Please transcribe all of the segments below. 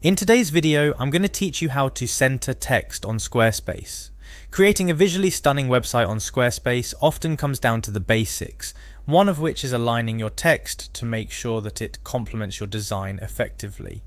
In today's video, I'm going to teach you how to center text on Squarespace. Creating a visually stunning website on Squarespace often comes down to the basics, one of which is aligning your text to make sure that it complements your design effectively.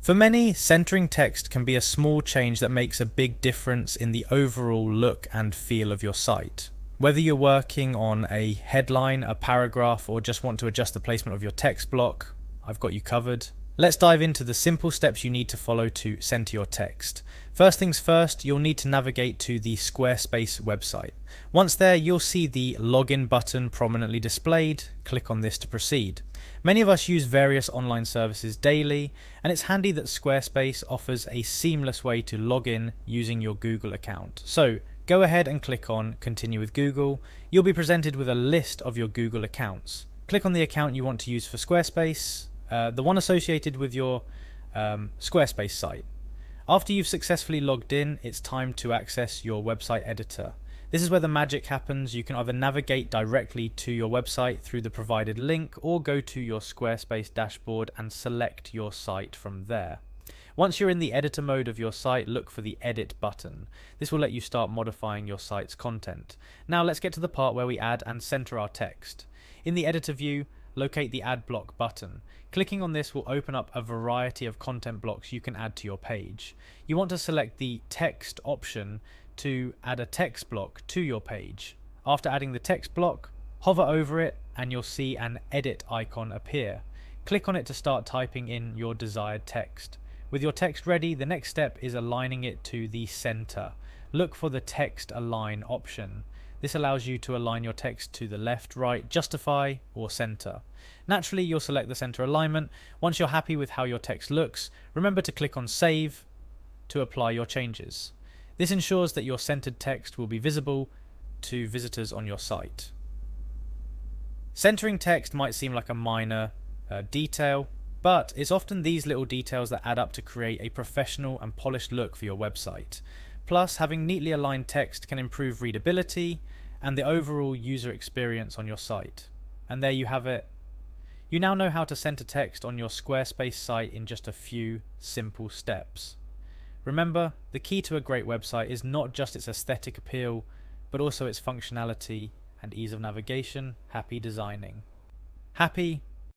For many, centering text can be a small change that makes a big difference in the overall look and feel of your site. Whether you're working on a headline, a paragraph, or just want to adjust the placement of your text block, I've got you covered. Let's dive into the simple steps you need to follow to center your text. First things first, you'll need to navigate to the Squarespace website. Once there, you'll see the login button prominently displayed. Click on this to proceed. Many of us use various online services daily, and it's handy that Squarespace offers a seamless way to log in using your Google account. So go ahead and click on Continue with Google. You'll be presented with a list of your Google accounts. Click on the account you want to use for Squarespace, the one associated with your Squarespace site. After you've successfully logged in, it's time to access your website editor. This is where the magic happens. You can either navigate directly to your website through the provided link or go to your Squarespace dashboard and select your site from there. Once you're in the editor mode of your site, look for the edit button. This will let you start modifying your site's content. Now let's get to the part where we add and center our text. In the editor view, locate the Add Block button. Clicking on this will open up a variety of content blocks you can add to your page. You want to select the text option to add a text block to your page. After adding the text block, hover over it and you'll see an edit icon appear. Click on it to start typing in your desired text. With your text ready, the next step is aligning it to the center. Look for the Text Align option. This allows you to align your text to the left, right, justify, or center. Naturally, you'll select the center alignment. Once you're happy with how your text looks, remember to click on Save to apply your changes. This ensures that your centered text will be visible to visitors on your site. Centering text might seem like a minor detail, but it's often these little details that add up to create a professional and polished look for your website. Plus, having neatly aligned text can improve readability and the overall user experience on your site. And there you have it. You now know how to center text on your Squarespace site in just a few simple steps. Remember, the key to a great website is not just its aesthetic appeal, but also its functionality and ease of navigation. Happy designing. Happy